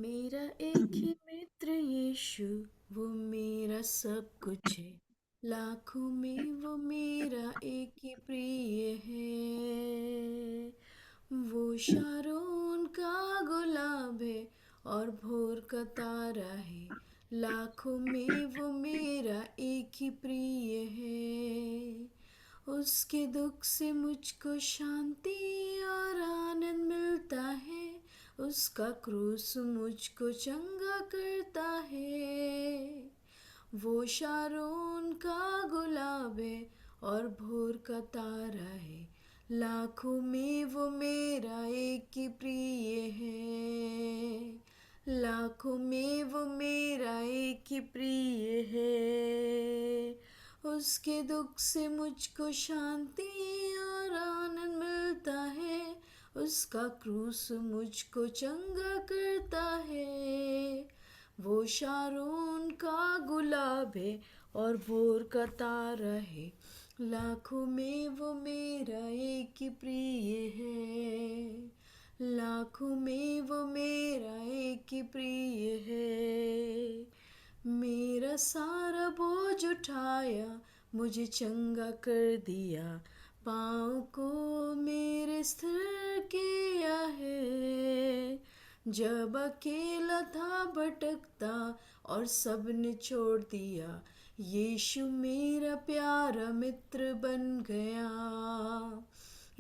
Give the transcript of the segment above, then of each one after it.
मेरा एक ही मित्र यीशु, वो मेरा सब कुछ है। लाखों में वो मेरा एक ही प्रिय है। वो शारोन का गुलाब है और भोर का तारा है। लाखों में वो मेरा एक ही प्रिय है। उसके दुख से मुझको शांति और आनंद मिलता है। उसका क्रूस मुझको चंगा करता है। वो शारोन का गुलाब है और भोर का तारा है। लाखों में वो मेरा एक ही प्रिय है। लाखों में वो मेरा एक ही प्रिय है। उसके दुख से मुझको शांति और आनंद मिलता है। उसका क्रूस मुझको चंगा करता है। वो शारोन का गुलाब है और भोर का तारा है। लाखों में वो मेरा एक ही प्रिय है। लाखों में वो मेरा एक ही प्रिय है। मेरा सारा बोझ उठाया, मुझे चंगा कर दिया। पाँव को मेरे स्थिर किया है। जब अकेला था भटकता और सबने छोड़ दिया, यीशु मेरा प्यारा मित्र बन गया।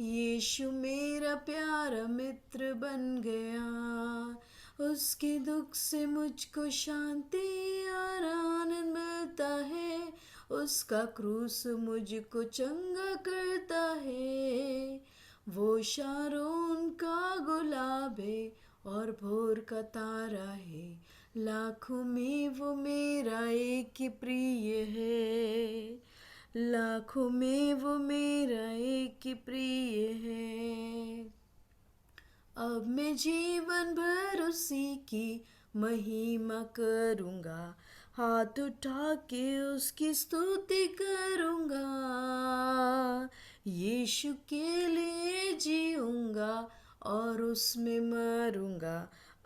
यीशु मेरा प्यारा मित्र बन गया। उसके दुख से मुझको शांति और आनंद मिलता है। उसका क्रूस मुझको चंगा करता है। वो शारोन का गुलाब है और भोर का तारा है। लाखों में वो मेरा एक ही प्रिय है। लाखों में वो मेरा एक ही प्रिय है। अब मैं जीवन भर उसी की महिमा करूँगा। हाथ उठा के उसकी स्तुति करूँगा। यीशु के लिए जीऊँगा और उसमें मरूँगा।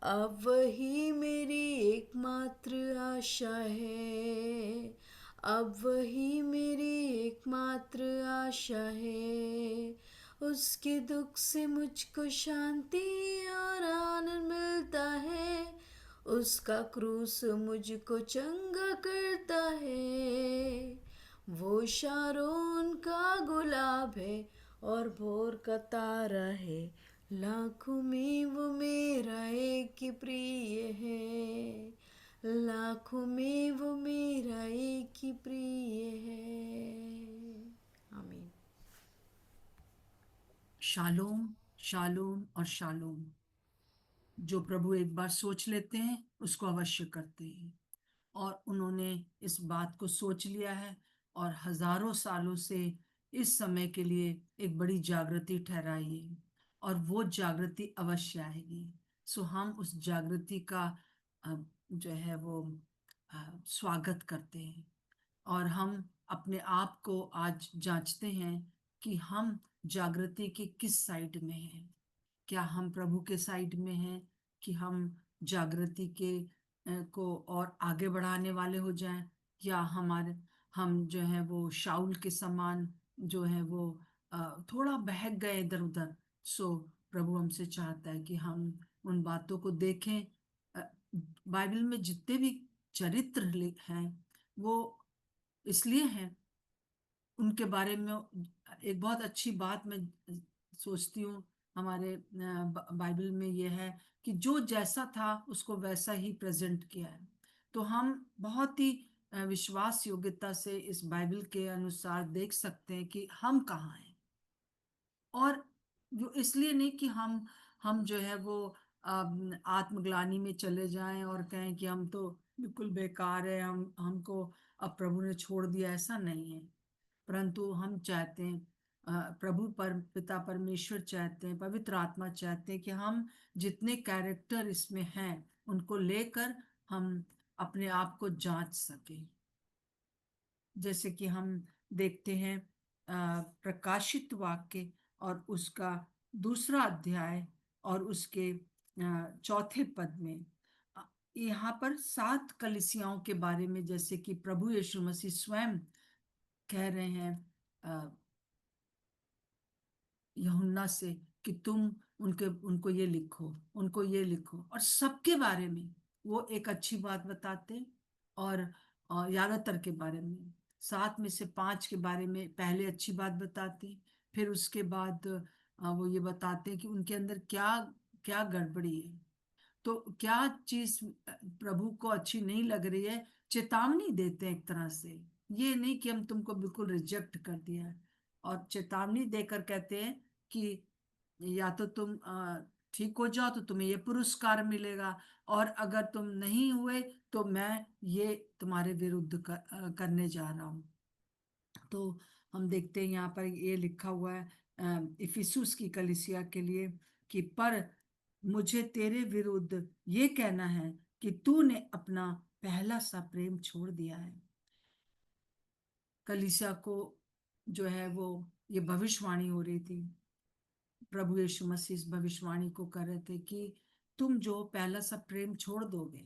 अब वही मेरी एकमात्र आशा है। अब वही मेरी एकमात्र आशा है। उसके दुख से मुझको शांति और आनंद मिलता है। उसका क्रूस मुझको चंगा करता है। वो शारोन का गुलाब है और भोर का तारा है। लाखों में वो मेरा एक ही प्रिय है। लाखों में वो मेरा एक ही प्रिय है। आमीन। शालोम, शालोम और शालोम। जो प्रभु एक बार सोच लेते हैं उसको अवश्य करते हैं। और उन्होंने इस बात को सोच लिया है और हजारों सालों से इस समय के लिए एक बड़ी जागृति ठहराई है। और वो जागृति अवश्य आएगी। सो हम उस जागृति का जो है वो स्वागत करते हैं। और हम अपने आप को आज जांचते हैं कि हम जागृति के किस साइड में हैं। क्या हम प्रभु के साइड में हैं कि हम जागृति के को और आगे बढ़ाने वाले हो जाएं, या हम जो है वो शाऊल के समान जो है वो थोड़ा बहक गए इधर उधर। सो प्रभु हमसे चाहता है कि हम उन बातों को देखें। अ, बाइबल में जितने भी चरित्र हैं वो इसलिए हैं, उनके बारे में एक बहुत अच्छी बात मैं सोचती हूँ। हमारे बाइबल में ये है कि जो जैसा था उसको वैसा ही प्रेजेंट किया है। तो हम बहुत ही विश्वास योग्यता से इस बाइबल के अनुसार देख सकते हैं कि हम कहाँ हैं। और जो इसलिए नहीं कि हम जो है वो आत्मग्लानि में चले जाएं और कहें कि हम तो बिल्कुल बेकार है, हमको अब प्रभु ने छोड़ दिया, ऐसा नहीं है। परंतु हम चाहते हैं, प्रभु पर पिता परमेश्वर चाहते हैं, पवित्र आत्मा चाहते हैं कि हम जितने कैरेक्टर इसमें हैं उनको लेकर हम अपने आप को जांच सकें। जैसे कि हम देखते हैं प्रकाशित वाक्य और उसका दूसरा अध्याय और उसके चौथे पद में यहाँ पर 7 कलीसियाओं के बारे में, जैसे कि प्रभु यीशु मसीह स्वयं कह रहे हैं यूहन्ना से कि तुम उनको ये लिखो, उनको ये लिखो, और सबके बारे में वो एक अच्छी बात बताते। और ज्यादातर के बारे में, 7 में से 5 के बारे में पहले अच्छी बात बताते, फिर उसके बाद वो ये बताते कि उनके अंदर क्या क्या गड़बड़ी है। तो क्या चीज प्रभु को अच्छी नहीं लग रही है, चेतावनी देते हैं एक तरह से। ये नहीं कि हम तुमको बिल्कुल रिजेक्ट कर दिया है, और चेतावनी देकर कहते हैं कि या तो तुम ठीक हो जाओ तो तुम्हें ये पुरस्कार मिलेगा, और अगर तुम नहीं हुए तो मैं ये तुम्हारे विरुद्ध करने जा रहा हूँ। तो हम देखते हैं यहाँ पर ये लिखा हुआ है इफिसुस की कलीसिया के लिए कि पर मुझे तेरे विरुद्ध ये कहना है कि तूने अपना पहला सा प्रेम छोड़ दिया है। कलीसिया को जो है वो ये भविष्यवाणी हो रही थी, प्रभु यीशु मसीह इस भविष्यवाणी को कर रहे थे कि तुम जो पहला सा प्रेम छोड़ दोगे,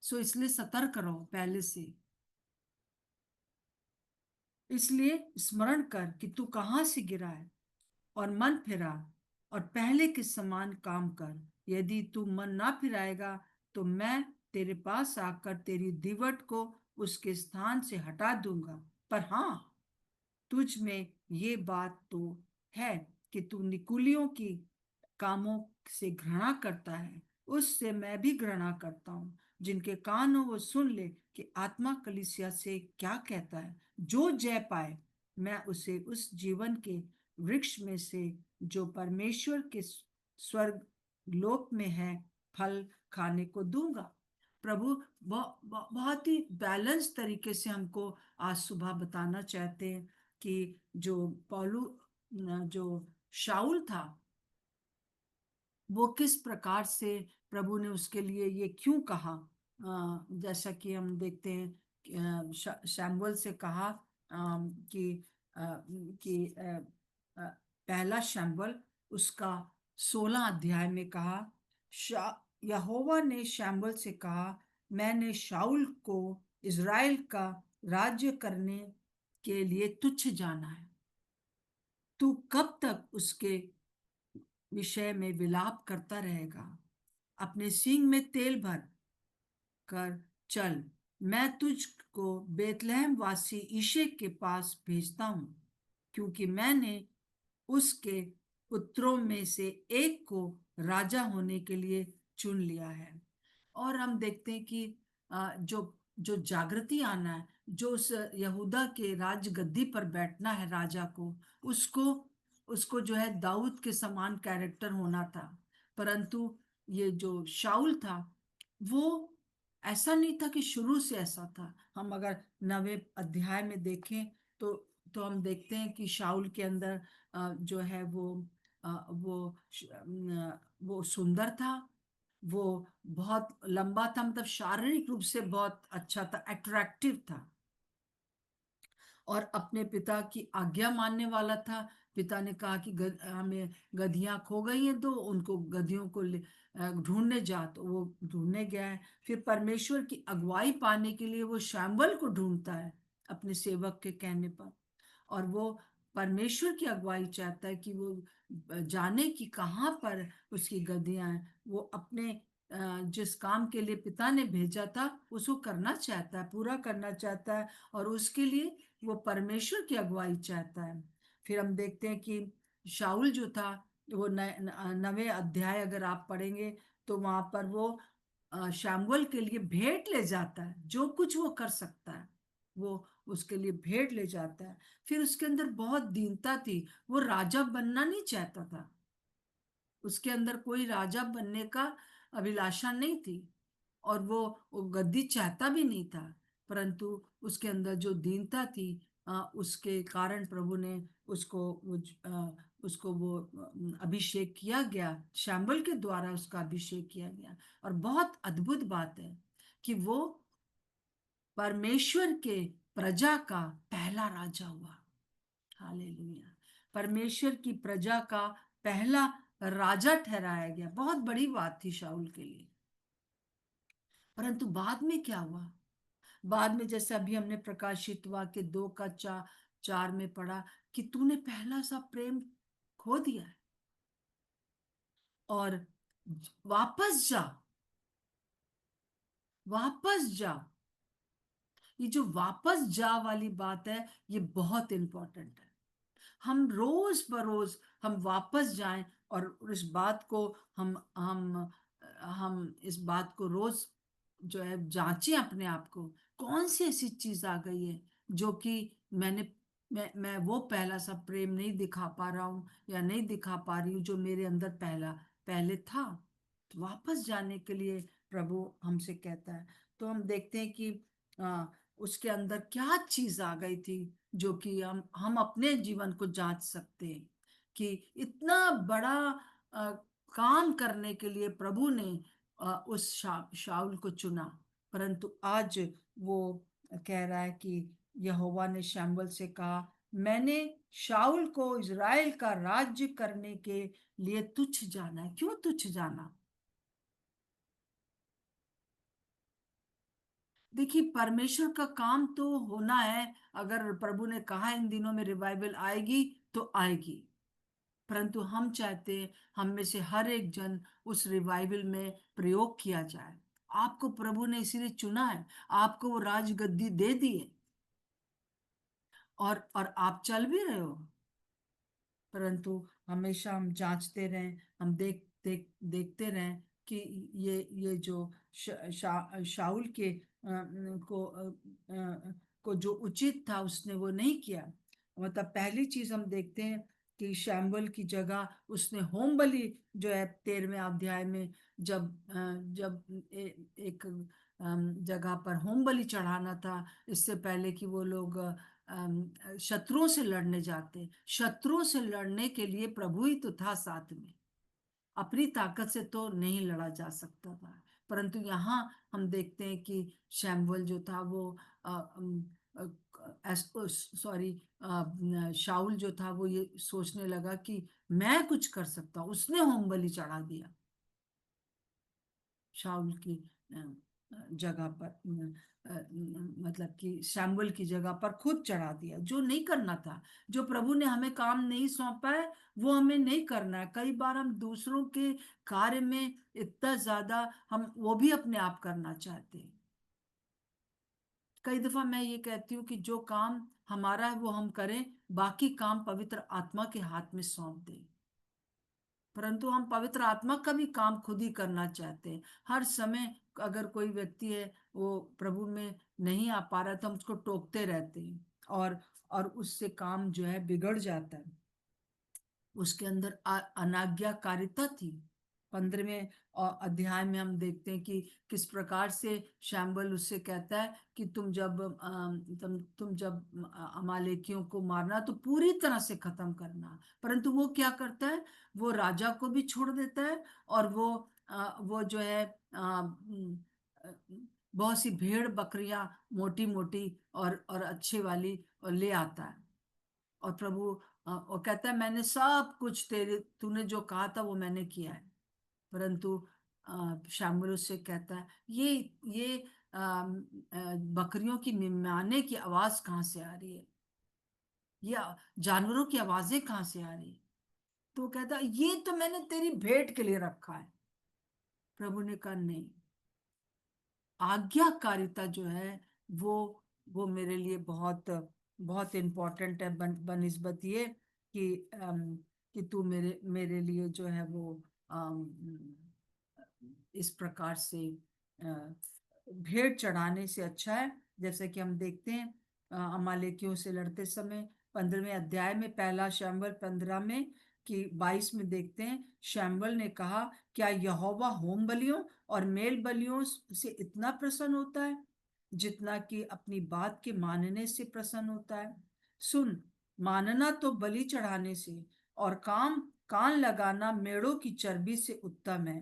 सो इसलिए सतर्क रहो पहले से। इसलिए स्मरण कर कि तू कहाँ से गिरा है, और मन फिरा, और पहले के समान काम कर। यदि तू मन ना फिराएगा तो मैं तेरे पास आकर तेरी दीवट को उसके स्थान से हटा दूंगा। पर हाँ, तुझ में ये बात तो है कि तू निकुलियों की कामों से घृणा करता है, उससे मैं भी घृणा करता हूँ। जिनके कान हो वो सुन ले कि आत्मा कलीसिया से क्या कहता है। जो जय पाए मैं उसे उस जीवन के वृक्ष में से जो परमेश्वर के स्वर्ग लोक में है फल खाने को दूंगा। प्रभु बहुत ही बैलेंस तरीके से हमको आज सुबह बताना चाहते हैं कि जो पौलू जो शाऊल था वो किस प्रकार से प्रभु ने उसके लिए ये क्यों कहा। जैसा कि हम देखते हैं शैमुएल से कहा कि पहला शैमुएल उसका 16 अध्याय में कहा, यहोवा ने शैमुएल से कहा, मैंने शाऊल को इज़राइल का राज्य करने के लिए तुच्छ जाना है। तू कब तक उसके विषय में विलाप करता रहेगा। अपने सींग में तेल भर कर चल, मैं तुझको बेतलहम वासी ईशे के पास भेजता हूं, क्योंकि मैंने उसके पुत्रों में से एक को राजा होने के लिए चुन लिया है। और हम देखते हैं कि जो जो जागृति आना है, जो उस यहूदा के राज गद्दी पर बैठना है राजा को, उसको उसको जो है दाऊद के समान कैरेक्टर होना था। परंतु ये जो शाऊल था वो ऐसा नहीं था कि शुरू से ऐसा था। हम अगर 9वें अध्याय में देखें तो हम देखते हैं कि शाऊल के अंदर जो है वो सुंदर था, वो बहुत लंबा था, मतलब शारीरिक रूप से बहुत अच्छा था, अट्रैक्टिव था, और अपने पिता की आज्ञा मानने वाला था। पिता ने कहा कि हमें गधियां खो गई हैं, तो उनको गधियों को ढूंढने जा, तो वो ढूंढने गया है। फिर परमेश्वर की अगुवाई पाने के लिए वो शैमुएल को ढूंढता है अपने सेवक के कहने पर, और वो परमेश्वर की अगुवाई चाहता है कि वो जाने कि कहाँ पर उसकी गद्दियां हैं। वो अपने जिस काम के लिए पिता ने भेजा था उसको करना चाहता है, पूरा करना चाहता है, और उसके लिए वो परमेश्वर की अगुवाई चाहता है। फिर हम देखते हैं कि शाऊल जो था वो 9वें अध्याय अगर आप पढ़ेंगे तो वहां पर वो शैमुएल के लिए भेंट ले जाता है, जो कुछ वो कर सकता है वो उसके लिए भेंट ले जाता है। फिर उसके अंदर बहुत दीनता थी, वो राजा बनना नहीं चाहता था, उसके अंदर कोई राजा बनने का अभिलाषा नहीं थी, और वो गद्दी चाहता भी नहीं था। परंतु उसके अंदर जो दीनता थी उसके कारण प्रभु ने उसको वो अभिषेक किया गया, शैमुएल के द्वारा उसका अभिषेक किया गया। और बहुत अद्भुत बात है कि वो परमेश्वर के प्रजा का पहला राजा हुआ। हालेलुया। परमेश्वर की प्रजा का पहला राजा ठहराया गया, बहुत बड़ी बात थी शाऊल के लिए। परंतु बाद में क्या हुआ? बाद में जैसे अभी हमने प्रकाशित वाक्य 2 का 4 में पढ़ा कि तूने पहला सा प्रेम खो दिया है, और वापस जा, वापस जा। ये जो वापस जा वाली बात है, ये बहुत इंपॉर्टेंट है। हम रोज बरोज हम वापस जाएं, और इस बात को हम इस बात को रोज जो है जांचें अपने आप को। कौन सी ऐसी चीज आ गई है जो कि मैं वो पहला सा प्रेम नहीं दिखा पा रहा हूँ, या नहीं दिखा पा रही हूँ जो मेरे अंदर पहले था। तो वापस जाने के लिए प्रभु हमसे कहता है। तो हम देखते हैं कि आ, उसके अंदर क्या चीज आ गई थी, जो कि हम अपने जीवन को जांच सकते हैं कि इतना बड़ा अ, काम करने के लिए प्रभु ने उस शाऊल को चुना। परंतु आज वो कह रहा है कि यहोवा ने शमूएल से कहा, मैंने शाऊल को इज़राइल का राज्य करने के लिए तुच्छ जाना है। क्यों तुच्छ जाना? देखिए, परमेश्वर का काम तो होना है। अगर प्रभु ने कहा इन दिनों में रिवाइवल आएगी, तो आएगी। परंतु हम चाहते हैं हम में से हर एक जन उस रिवाइवल में प्रयोग किया जाए। आपको प्रभु ने इसीलिए चुना है, आपको वो राजगद्दी दे दी है, और आप चल भी रहे हो। परंतु हमेशा हम जांचते रहें, हम देखते रहें कि ये जो शाऊल के को जो उचित था उसने वो नहीं किया। मतलब पहली चीज हम देखते हैं कि शैमुएल की जगह उसने होम बलि जो है 13वें अध्याय में, जब एक जगह पर होम बलि चढ़ाना था, इससे पहले कि वो लोग शत्रुओं से लड़ने जाते। शत्रुओं से लड़ने के लिए प्रभु ही तो था साथ में, अपनी ताकत से तो नहीं लड़ा जा सकता था। परंतु यहाँ हम देखते हैं कि शैमुएल जो था वो सॉरी शाऊल जो था वो ये सोचने लगा कि मैं कुछ कर सकता हूँ। उसने होम बलि चढ़ा दिया शाऊल की जगह पर, मतलब कि शैमुएल की जगह पर खुद चढ़ा दिया, जो नहीं करना था। जो प्रभु ने हमें काम नहीं सौंपा है, वो हमें नहीं करना है। कई बार हम दूसरों के कार्य में इतना ज्यादा हम वो भी अपने आप करना चाहते हैं। कई दफा मैं ये कहती हूँ कि जो काम हमारा है वो हम करें, बाकी काम पवित्र आत्मा के हाथ में सौंप दें। परंतु हम पवित्र आत्मा का भी काम खुद ही करना चाहते हैं हर समय। अगर कोई व्यक्ति है वो प्रभु में नहीं आ पा रहा, तो हम उसको टोकते रहते हैं, और उससे काम जो है बिगड़ जाता है। उसके अंदर अनाज्ञाकारिता थी। 15वें अध्याय में हम देखते हैं कि किस प्रकार से शैमुएल उससे कहता है कि तुम जब अमालेकियों को मारना तो पूरी तरह से खत्म करना। परंतु वो क्या करता है, वो राजा को भी छोड़ देता है, और वो जो है अ, बहुत सी भेड़ बकरियां मोटी मोटी और अच्छे वाली ले आता है। और प्रभु और कहता है, मैंने सब कुछ तेरे तूने जो कहा था वो मैंने किया है। परंतु शमूएल उससे कहता है, ये बकरियों की मिमियाने की आवाज कहाँ से आ रही है, या जानवरों की आवाजें कहाँ से आ रही है? तो वो कहता है, ये तो मैंने तेरी भेंट के लिए रखा है। प्रभु ने कहा, नहीं, आज्ञाकारिता जो है वो वो मेरे लिए बहुत बहुत इम्पोर्टेंट है, बनिस्बत ये कि कि तू मेरे मेरे लिए जो है वो अम, इस प्रकार से भेंट चढ़ाने से अच्छा है। जैसे कि हम देखते हैं अमालेकियों से लड़ते समय 15वें अध्याय में, पहला शमूएल 15 में कि 22 में देखते हैं, शमूएल ने कहा, क्या यहोवा होम बलियों और मेल बलियों से इतना प्रसन्न होता है जितना कि अपनी बात के मानने से प्रसन्न होता है? सुन, मानना तो बलि चढ़ाने से, और कान लगाना मेढ़ों की चर्बी से उत्तम है।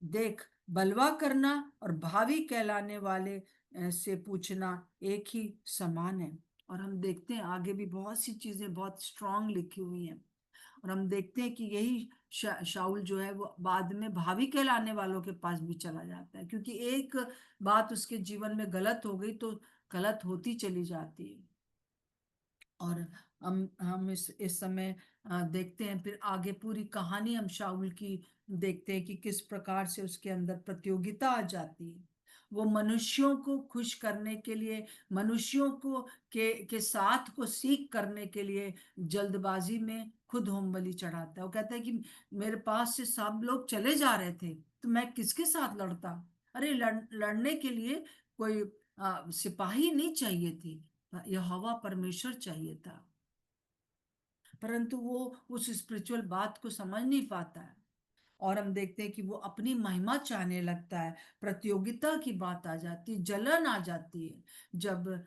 देख, बलवा करना और भावी कहलाने वाले से पूछना एक ही समान है। और हम देखते हैं आगे भी बहुत सी चीजें बहुत स्ट्रांग लिखी हुई हैं। और हम देखते हैं कि यही शाऊल जो है वो बाद में भावी कहलाने वालों के पास भी चला जाता है, क्योंकि एक बात उसके जीवन में गलत हो गई तो गलत होती चली जाती है। और हम इस समय देखते हैं फिर आगे पूरी कहानी हम शाऊल की देखते हैं कि किस प्रकार से उसके अंदर प्रतियोगिता आ जाती है। वो मनुष्यों को खुश करने के लिए, मनुष्यों को के साथ को सीख करने के लिए जल्दबाजी में खुद होम बलि चढ़ाता है। वो कहता है कि मेरे पास से सब लोग चले जा रहे थे तो मैं किसके साथ लड़ता। अरे लड़ने के लिए कोई सिपाही नहीं चाहिए थी, यहोवा परमेश्वर चाहिए था। परंतु वो उस स्पिरिचुअल बात को समझ नहीं पाता है, और हम देखते हैं कि वो अपनी महिमा चाहने लगता है। प्रतियोगिता की बात आ जाती है, जलन आ जाती है। जब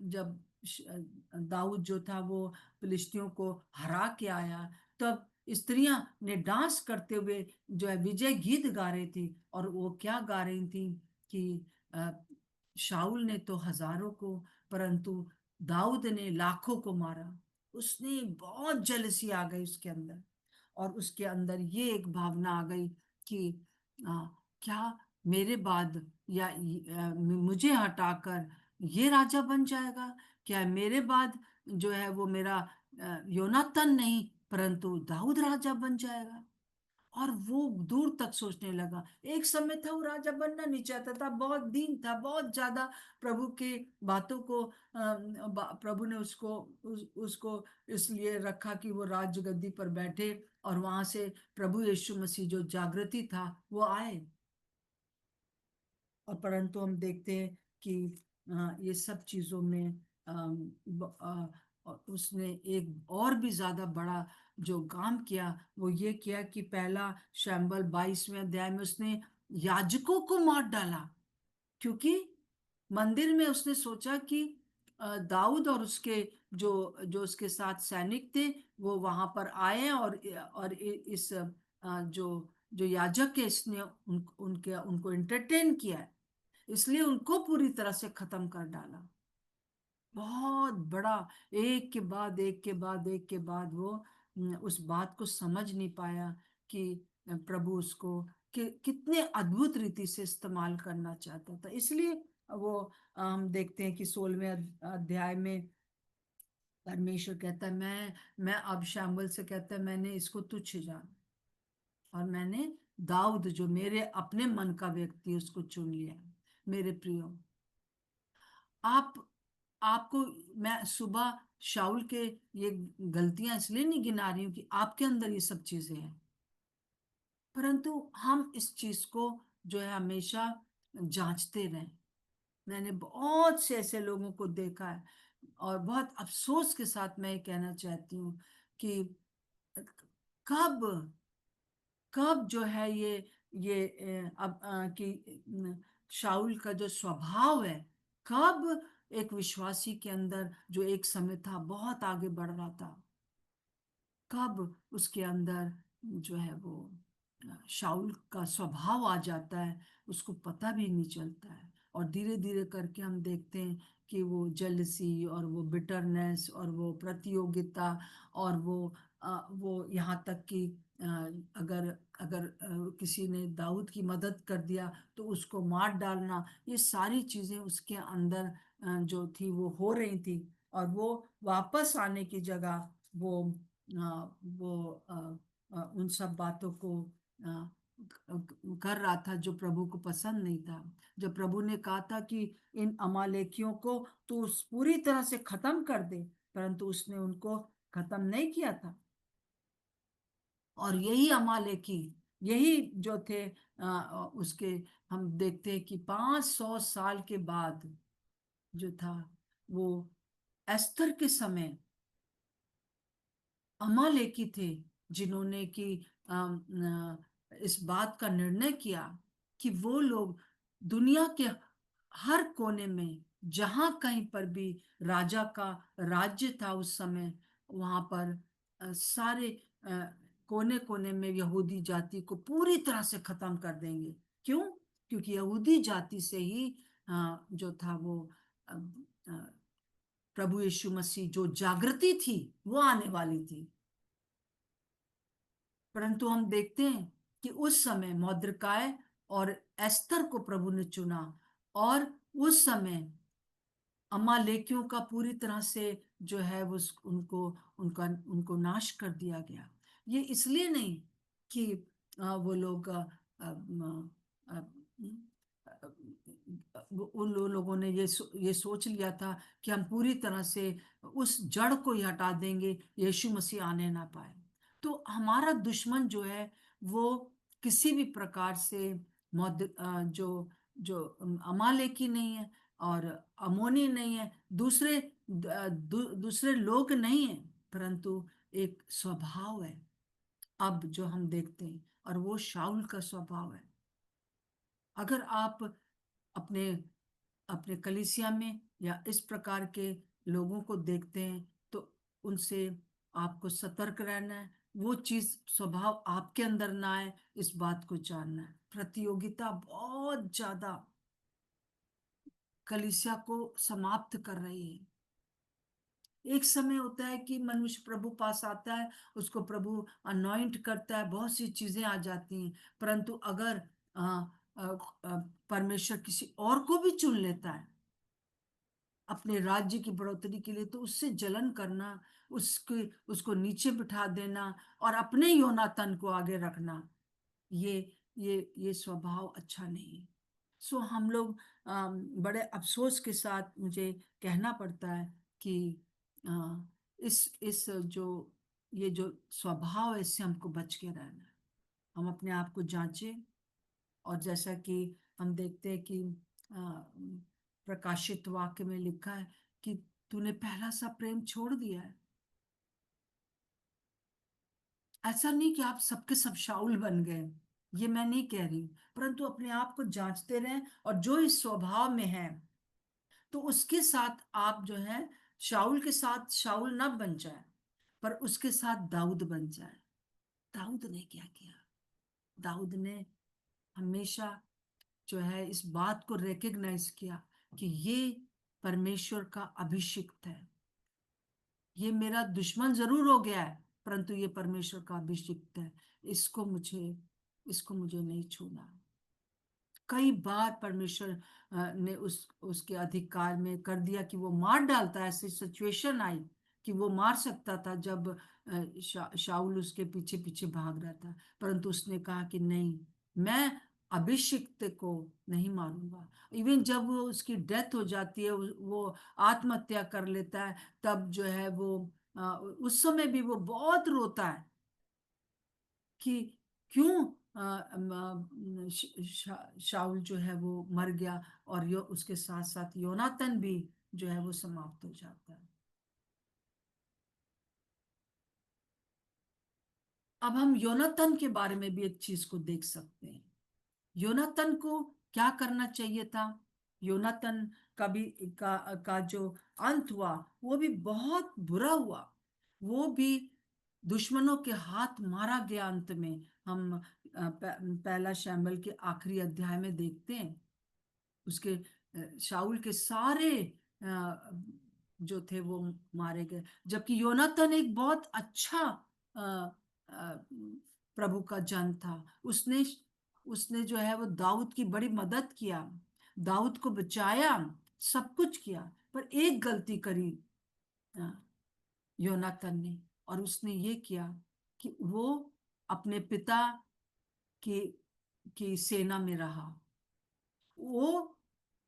जब दाऊद जो था वो फिलिस्तियों को हरा के आया, तब स्त्रियां ने डांस करते हुए जो है विजय गीत गा रही थी, और वो क्या गा रही थी कि अ, शाऊल ने तो हजारों को, परंतु दाऊद ने लाखों को मारा। उसने बहुत जलसी आ गई उसके अंदर, और उसके अंदर ये एक भावना आ गई कि क्या मेरे बाद मुझे हटाकर ये राजा बन जाएगा? क्या मेरे बाद जो है वो मेरा योनातन नहीं परंतु दाऊद राजा बन जाएगा? और वो दूर तक सोचने लगा। एक समय था वो राजा बनना नहीं चाहता था, बहुत दीन था, बहुत ज्यादा प्रभु के बातों को प्रभु ने उसको इसलिए रखा कि वो राज गद्दी पर बैठे, और वहां से प्रभु यीशु मसीह जो जागृति था वो आए। और परंतु हम देखते हैं कि ये सब चीजों में और उसने एक और भी ज्यादा बड़ा जो काम किया वो ये किया कि पहला शैम्बल 22वें अध्याय में उसने याजकों को मार डाला, क्योंकि मंदिर में उसने सोचा कि दाऊद और उसके जो जो उसके साथ सैनिक थे वो वहां पर आए हैं, और इस जो जो याजक है इसने उनको एंटरटेन किया है, इसलिए उनको पूरी तरह से खत्म कर डाला। बहुत बड़ा, एक के बाद एक के बाद एक के बाद वो उस बात को समझ नहीं पाया कि प्रभु उसको कितने अद्भुत रीति से इस्तेमाल करना चाहता था। इसलिए वो हम देखते हैं कि 16वें अध्याय में परमेश्वर कहता है, मैं अब शामुएल से कहता है मैंने इसको तुच्छ जाना, और मैंने दाऊद जो मेरे अपने मन का व्यक्ति उसको चुन लिया। मेरे प्रियो, आप आपको मैं सुबह शाऊल के ये गलतियां इसलिए नहीं गिना रही हूं कि आपके अंदर ये सब चीजें हैं, परंतु हम इस चीज को जो है हमेशा जांचते रहें। मैंने बहुत से ऐसे लोगों को देखा है, और बहुत अफसोस के साथ मैं ये कहना चाहती हूँ कि कब कब जो है ये अब कि शाऊल का जो स्वभाव है, कब एक विश्वासी के अंदर जो एक समय था बहुत आगे बढ़ रहा था, कब उसके अंदर जो है वो शाऊल का स्वभाव आ जाता है, उसको पता भी नहीं चलता है। और धीरे धीरे करके हम देखते हैं कि वो जेलसी और वो बिटरनेस और वो प्रतियोगिता, और वो यहाँ तक कि अ, अगर अगर किसी ने दाऊद की मदद कर दिया तो उसको मार डालना, ये सारी चीजें उसके अंदर जो थी वो हो रही थी। और वो वापस आने की जगह वो उन सब बातों को अ, कर रहा था जो प्रभु को पसंद नहीं था। जब प्रभु ने कहा था कि इन अमालेकियों को तो उस पूरी तरह से खत्म कर दे, परंतु उसने उनको खत्म नहीं किया था। और यही अमालेकी, यही जो थे उसके, हम देखते हैं कि 500 साल के बाद जो था वो एस्तर के समय अमालेकी थे, जिन्होंने कि इस बात का निर्णय किया कि वो लोग दुनिया के हर कोने में जहां कहीं पर भी राजा का राज्य था उस समय, वहां पर सारे कोने कोने में यहूदी जाति को पूरी तरह से खत्म कर देंगे। क्यों? क्योंकि यहूदी जाति से ही जो था वो अ, अ, प्रभु यीशु मसीह जो जागृति थी वो आने वाली थी। परंतु हम देखते हैं कि उस समय मौद्रिकाय और एस्तर को प्रभु ने चुना, और उस समय अमालेकियों का पूरी तरह से जो है वो उनको उनका उनको नाश कर दिया गया। ये इसलिए नहीं कि वो लोग अ, उन लोगों ने ये सोच लिया था कि हम पूरी तरह से उस जड़ को ही हटा देंगे, यीशु मसीह आने ना पाए। तो हमारा दुश्मन जो है वो किसी भी प्रकार से जो जो अमालेकी नहीं है और अमोनी नहीं है, दूसरे लोग नहीं है, परंतु एक स्वभाव है अब जो हम देखते हैं, और वो शाऊल का स्वभाव है। अगर आप अपने अपने कलीसिया में या इस प्रकार के लोगों को देखते हैं तो उनसे आपको सतर्क रहना है। वो चीज स्वभाव आपके अंदर ना आए, इस बात को जानना है। प्रतियोगिता बहुत ज्यादा कलीसिया को समाप्त कर रही है। एक समय होता है कि मनुष्य प्रभु पास आता है, उसको प्रभु अनॉइंट करता है, बहुत सी चीजें आ जाती हैं, परंतु अगर आ, आ, आ, परमेश्वर किसी और को भी चुन लेता है अपने राज्य की बढ़ोतरी के लिए, तो उससे जलन करना, उसके उसको नीचे बिठा देना और अपने योनातन को आगे रखना, ये ये स्वभाव अच्छा नहीं है। सो हम लोग बड़े अफसोस के साथ मुझे कहना पड़ता है कि अ, इस जो ये जो स्वभाव है, इससे हमको बच के रहना है। हम अपने आप को जांचें, और जैसा कि हम देखते हैं कि प्रकाशित वाक्य में लिखा है कि तूने पहला सा प्रेम छोड़ दिया है। ऐसा नहीं कि आप सबके सब शाऊल बन गए, ये मैं नहीं कह रही हूं, परंतु अपने आप को जांचते रहें, और जो इस स्वभाव में है तो उसके साथ आप जो है शाऊल के साथ शाऊल ना बन जाए, पर उसके साथ दाऊद बन जाए। दाऊद ने क्या किया? दाऊद ने हमेशा जो है इस बात को रिकग्नाइज किया कि ये परमेश्वर का अभिषिक्त है। ये मेरा दुश्मन जरूर हो गया है, परंतु ये परमेश्वर का अभिषिक्त है। इसको मुझे इसको मुझे नहीं छूना। कई बार परमेश्वर ने उसके अधिकार में कर दिया कि वो मार डालता। ऐसी सिचुएशन आई कि वो मार सकता था जब शाऊल उसके पीछे पीछे भाग रहा था, परंतु उसने कहा कि नहीं, मैं अभिषिक्त को नहीं मारूंगा। इवन जब वो उसकी डेथ हो जाती है, वो आत्महत्या कर लेता है, तब जो है वो उस समय भी वो बहुत रोता है कि क्यों शाऊल जो है वो मर गया, और यो उसके साथ साथ योनातन भी जो है वो समाप्त हो जाता है। अब हम योनातन के बारे में भी एक चीज को देख सकते हैं। योनातन को क्या करना चाहिए था? योनातन का भी का जो अंत हुआ वो भी बहुत बुरा हुआ। वो भी दुश्मनों के हाथ मारा गया। अंत में हम पहला शमूएल के आखिरी अध्याय में देखते हैं उसके शाऊल के सारे जो थे वो मारे गए, जबकि योनातन एक बहुत अच्छा अ, अ, प्रभु का जन था। उसने उसने जो है वो दाऊद की बड़ी मदद किया, दाऊद को बचाया, सब कुछ किया, पर एक गलती करी अ, योनातन ने, और उसने ये किया कि वो अपने पिता की सेना में रहा। वो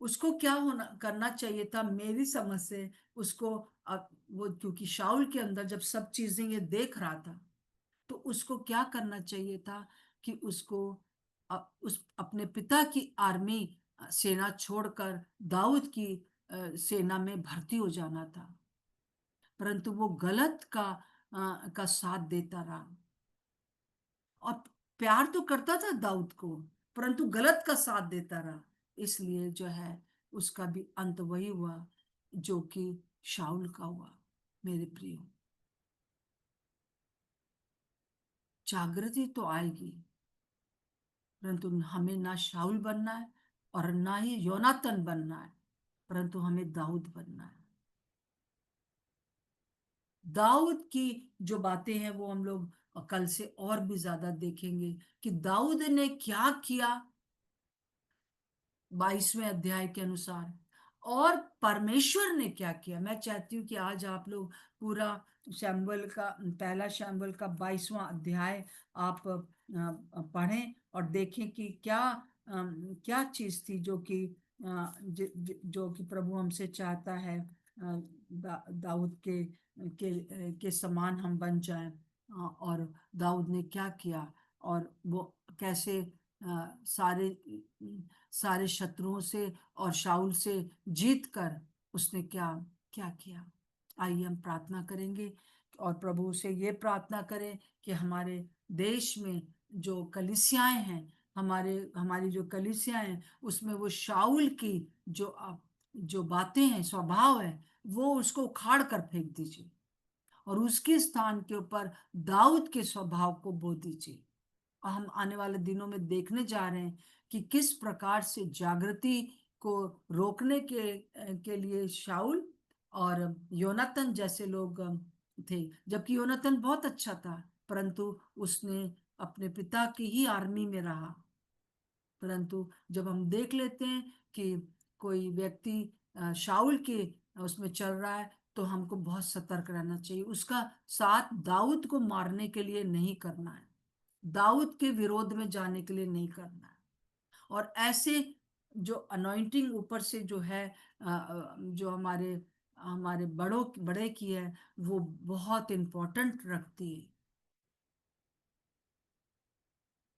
उसको क्या होना करना चाहिए था मेरी समझ से? उसको वो क्योंकि शाऊल के अंदर जब सब चीजें ये देख रहा था, तो उसको क्या करना चाहिए था कि उसको उस अपने पिता की आर्मी सेना छोड़कर दाऊद की सेना में भर्ती हो जाना था, परंतु वो गलत का साथ देता रहा। और प्यार तो करता था दाऊद को, परंतु गलत का साथ देता रहा। इसलिए जो है उसका भी अंत वही हुआ जो कि शाऊल का हुआ। मेरे प्रियो, जागृति तो आएगी, परंतु हमें ना शाऊल बनना है और ना ही योनातन बनना है, परंतु हमें दाऊद बनना है। दाऊद की जो बातें हैं वो हम लोग कल से और भी ज्यादा देखेंगे कि दाऊद ने क्या किया 22वें अध्याय के अनुसार, और परमेश्वर ने क्या किया। मैं चाहती हूँ कि आज आप लोग पूरा शैमुएल का, पहला शैमुएल का 22वां अध्याय आप पढ़ें और देखें कि क्या चीज थी जो कि जो कि प्रभु हमसे चाहता है, दाऊद के समान हम बन जाएं। और दाऊद ने क्या किया, और वो कैसे सारे सारे शत्रुओं से और शाऊल से जीत कर उसने क्या क्या किया। आइए हम प्रार्थना करेंगे और प्रभु से ये प्रार्थना करें कि हमारे देश में जो कलीसियाएं हैं, हमारी जो कलीसियाएं हैं, उसमें वो शाऊल की जो बातें हैं, स्वभाव है, वो उसको उखाड़ कर फेंक दीजिए और उसके स्थान के ऊपर दाऊद के स्वभाव को बो दीजिए। और हम आने वाले दिनों में देखने जा रहे हैं कि किस प्रकार से जागृति को रोकने के लिए शाऊल और योनातन जैसे लोग थे। जबकि योनातन बहुत अच्छा था, परंतु उसने अपने पिता की ही आर्मी में रहा। परंतु जब हम देख लेते हैं कि कोई व्यक्ति शाऊल के उसमें चल रहा है, तो हमको बहुत सतर्क रहना चाहिए। उसका साथ दाऊद को मारने के लिए नहीं करना है, दाऊद के विरोध में जाने के लिए नहीं करना है। और ऐसे जो अनॉइंटिंग ऊपर से जो है, जो हमारे हमारे बड़े की है, वो बहुत इम्पोर्टेंट रखती है।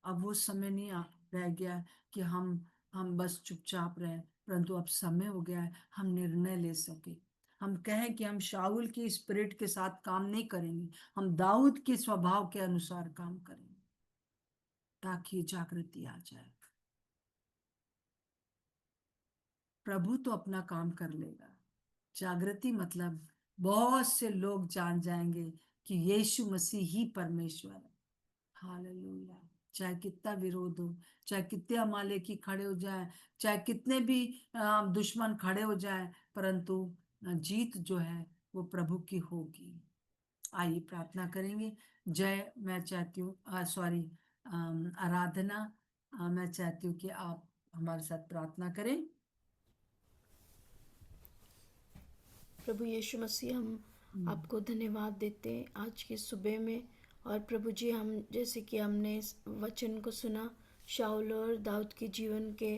अब वो समय नहीं रह गया है कि हम बस चुपचाप रहे, परंतु अब समय हो गया है हम निर्णय ले सके। हम कहें कि हम शाऊल की स्पिरिट के साथ काम नहीं करेंगे, हम दाऊद के स्वभाव के अनुसार काम करेंगे, ताकि जागृति आ जाए। प्रभु तो अपना काम कर लेगा। जागृति मतलब बहुत से लोग जान जाएंगे कि यीशु मसीह ही परमेश्वर है। हालेलुया। चाहे कितना विरोध हो, चाहे कितने अमालेकी खड़े हो जाए, चाहे कितने भी दुश्मन खड़े हो जाए, परंतु जीत जो है वो प्रभु की होगी। आइए प्रार्थना करेंगे। जय, मैं चाहती हूँ, सॉरी, आराधना, मैं चाहती हूँ कि आप हमारे साथ प्रार्थना करें। प्रभु यीशु मसीह, हम हम्म। आपको धन्यवाद देते हैं आज की सुबह में। और प्रभु जी, हम जैसे कि हमने इस वचन को सुना शाऊल और दाऊद के जीवन के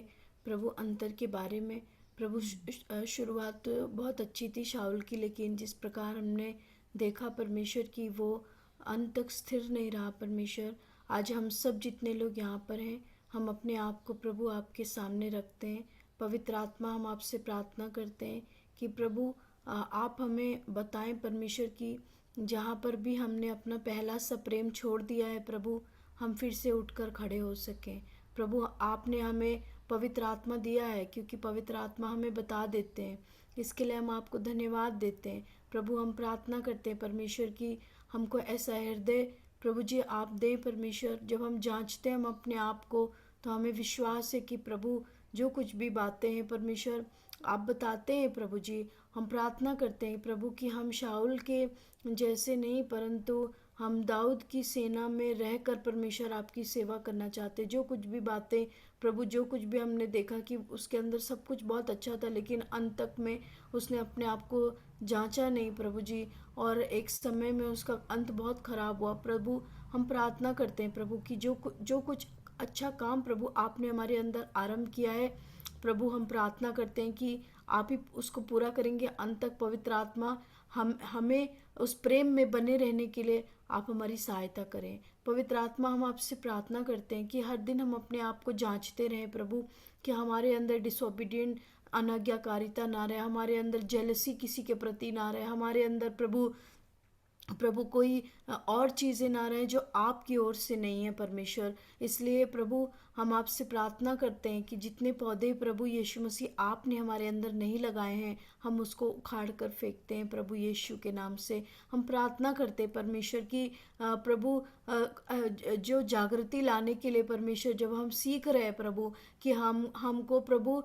प्रभु अंतर के बारे में। प्रभु शुरुआत तो बहुत अच्छी थी शाऊल की, लेकिन जिस प्रकार हमने देखा परमेश्वर की, वो अंत तक स्थिर नहीं रहा परमेश्वर। आज हम सब जितने लोग यहाँ पर हैं, हम अपने आप को प्रभु आपके सामने रखते हैं। पवित्र आत्मा, हम आपसे प्रार्थना करते हैं कि प्रभु आप हमें बताएं परमेश्वर की, जहाँ पर भी हमने अपना पहला सा प्रेम छोड़ दिया है प्रभु, हम फिर से उठकर खड़े हो सकें। प्रभु, आपने हमें पवित्र आत्मा दिया है, क्योंकि पवित्र आत्मा हमें बता देते हैं। इसके लिए हम आपको धन्यवाद देते हैं। प्रभु, हम प्रार्थना करते हैं परमेश्वर की, हमको ऐसा हृदय प्रभु जी आप दें परमेश्वर। जब हम जांचते हैं हम अपने आप को, तो हमें विश्वास है कि प्रभु जो कुछ भी बातें हैं परमेश्वर आप बताते हैं प्रभु जी। हम प्रार्थना करते हैं प्रभु कि हम शाऊल के जैसे नहीं, परंतु हम दाऊद की सेना में रहकर परमेश्वर आपकी सेवा करना चाहते हैं। जो कुछ भी बातें प्रभु, जो कुछ भी हमने देखा कि उसके अंदर सब कुछ बहुत अच्छा था, लेकिन अंत तक में उसने अपने आप को जांचा नहीं प्रभु जी, और एक समय में उसका अंत बहुत खराब हुआ। प्रभु, हम प्रार्थना करते हैं प्रभु कि जो कुछ अच्छा काम प्रभु आपने हमारे अंदर आरंभ किया है प्रभु, हम प्रार्थना करते हैं कि आप ही उसको पूरा करेंगे अंत तक। पवित्र आत्मा, हम हमें उस प्रेम में बने रहने के लिए आप हमारी सहायता करें। पवित्र आत्मा, हम आपसे प्रार्थना करते हैं कि हर दिन हम अपने आप को जांचते रहें प्रभु, कि हमारे अंदर डिसोबीडियंट अनाज्ञाकारिता ना रहे, हमारे अंदर जेलसी किसी के प्रति ना रहे, हमारे अंदर प्रभु प्रभु कोई और चीज़ें ना रहें जो आपकी ओर से नहीं है परमेश्वर। इसलिए प्रभु, हम आपसे प्रार्थना करते हैं कि जितने पौधे प्रभु यीशु मसीह आपने हमारे अंदर नहीं लगाए हैं, हम उसको उखाड़ कर फेंकते हैं प्रभु यीशु के नाम से। हम प्रार्थना करते हैं परमेश्वर की प्रभु जो जागृति लाने के लिए परमेश्वर, जब हम सीख रहे हैं प्रभु कि हमको प्रभु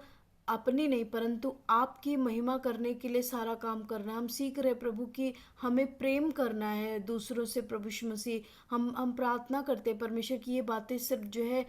अपनी नहीं परंतु आपकी महिमा करने के लिए सारा काम करना है। हम सीख रहे प्रभु कि हमें प्रेम करना है दूसरों से। प्रभु यीशु मसीह, हम प्रार्थना करते हैं परमेश्वर की ये बातें सिर्फ जो है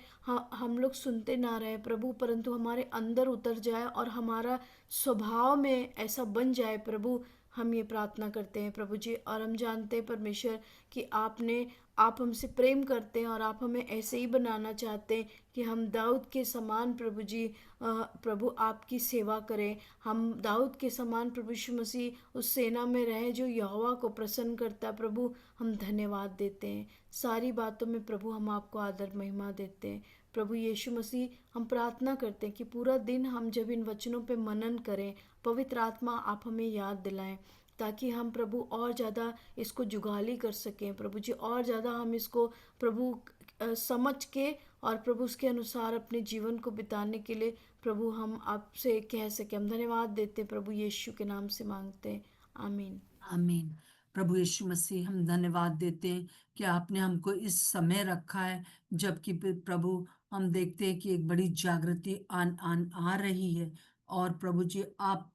हम लोग सुनते ना रहे प्रभु, परंतु हमारे अंदर उतर जाए और हमारा स्वभाव में ऐसा बन जाए प्रभु। हम ये प्रार्थना करते हैं प्रभु जी। और हम जानते हैं परमेश्वर कि आप हमसे प्रेम करते हैं और आप हमें ऐसे ही बनाना चाहते हैं कि हम दाऊद के समान प्रभु जी प्रभु आपकी सेवा करें। हम दाऊद के समान प्रभु यीशु मसीह उस सेना में रहें जो यहोवा को प्रसन्न करता है प्रभु। हम धन्यवाद देते हैं सारी बातों में प्रभु, हम आपको आदर महिमा देते हैं प्रभु यीशु मसीह। हम प्रार्थना करते हैं कि पूरा दिन हम जब इन वचनों पे मनन करें, पवित्र आत्मा आप हमें याद दिलाएं ताकि हम प्रभु और ज़्यादा इसको जुगाली कर सकें प्रभु जी। और ज़्यादा हम इसको प्रभु समझ के और प्रभु उसके अनुसार अपने जीवन को बिताने के लिए प्रभु हम आपसे कह सकें। हम धन्यवाद देते हैं प्रभु यीशु के नाम से मांगते हैं, आमीन। आमीन। प्रभु यीशु मसीह, हम धन्यवाद देते हैं कि आपने हमको इस समय रखा है जबकि प्रभु हम देखते हैं कि एक बड़ी जागृति आ रही है। और प्रभु जी आप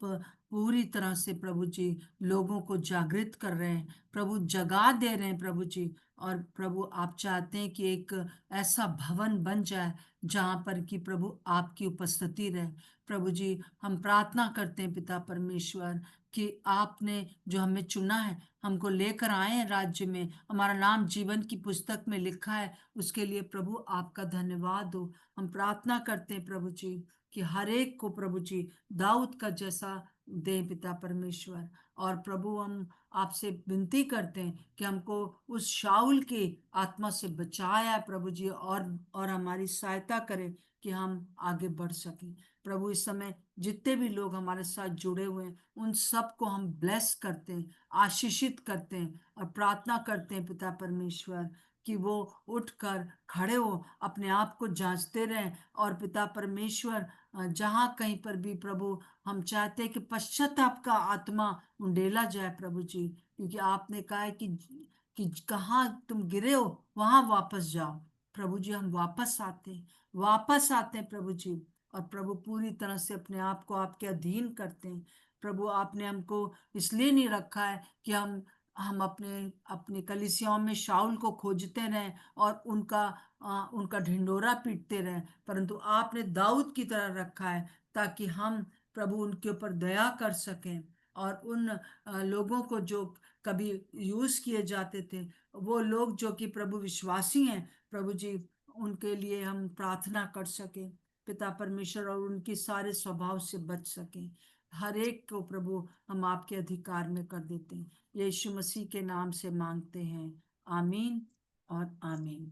पूरी तरह से प्रभु जी लोगों को जागृत कर रहे हैं, प्रभु जगा दे रहे हैं प्रभु जी। और प्रभु आप चाहते हैं कि एक ऐसा भवन बन जाए जहाँ पर कि प्रभु आपकी उपस्थिति रहे। प्रभु जी हम प्रार्थना करते हैं पिता परमेश्वर कि आपने जो हमें चुना है, हमको लेकर आए हैं राज्य में, हमारा नाम जीवन की पुस्तक में लिखा है, उसके लिए प्रभु आपका धन्यवाद हो। हम प्रार्थना करते हैं प्रभु जी कि हर एक को प्रभु जी दाऊद का जैसा दे पिता परमेश्वर। और प्रभु हम आपसे विनती करते हैं कि हमको उस शाऊल की आत्मा से बचाया प्रभु जी, और हमारी सहायता करें कि हम आगे बढ़ सकें। प्रभु इस समय जितने भी लोग हमारे साथ जुड़े हुए हैं उन सबको हम ब्लेस करते हैं, आशीषित करते हैं और प्रार्थना करते हैं पिता परमेश्वर कि वो उठकर खड़े हो, अपने आप को जांचते रहें। और पिता परमेश्वर जहाँ कहीं पर भी प्रभु हम चाहते हैं कि पश्चाताप का आत्मा उंडेला जाए प्रभु जी, क्योंकि आपने कहा है कि कहाँ तुम गिरे हो वहां वापस जाओ। प्रभु जी हम वापस आते हैं प्रभु जी। और प्रभु पूरी तरह से अपने आप को आपके अधीन करते हैं। प्रभु आपने हमको इसलिए नहीं रखा है कि हम अपने कलीसियाओं में शाऊल को खोजते रहें और उनका ढिंढोरा पीटते रहें, परंतु आपने दाऊद की तरह रखा है ताकि हम प्रभु उनके ऊपर दया कर सकें। और उन लोगों को जो कभी यूज किए जाते थे, वो लोग जो कि प्रभु विश्वासी हैं प्रभु जी, उनके लिए हम प्रार्थना कर सकें पिता परमेश्वर, और उनके सारे स्वभाव से बच सकें। हर एक को प्रभु हम आपके अधिकार में कर देते हैं, यीशु मसीह के नाम से मांगते हैं, आमीन और आमीन।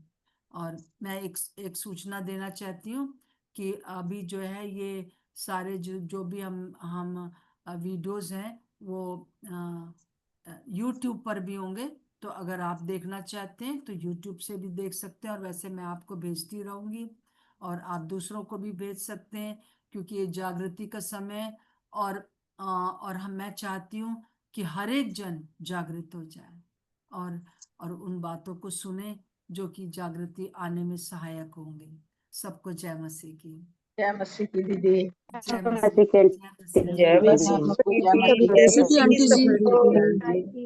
और मैं एक सूचना देना चाहती हूँ कि अभी जो है ये सारे जो भी हम वीडियोस हैं वो यूट्यूब पर भी होंगे। तो अगर आप देखना चाहते हैं तो यूट्यूब से भी देख सकते हैं, और वैसे मैं आपको भेजती रहूंगी और आप दूसरों को भी भेज सकते हैं, क्योंकि ये जागृति का समय है। और मैं चाहती हूँ कि हर एक जन जागृत हो जाए और उन बातों को सुने जो कि जागृति आने में सहायक होंगे। सबको जय मसीह की। जय मसीह की दीदी। जय मसीह मसीह के जय मसीह जय जय मसीह मसीह जय मसीह जैसे कि आंटी जी जय मसीह।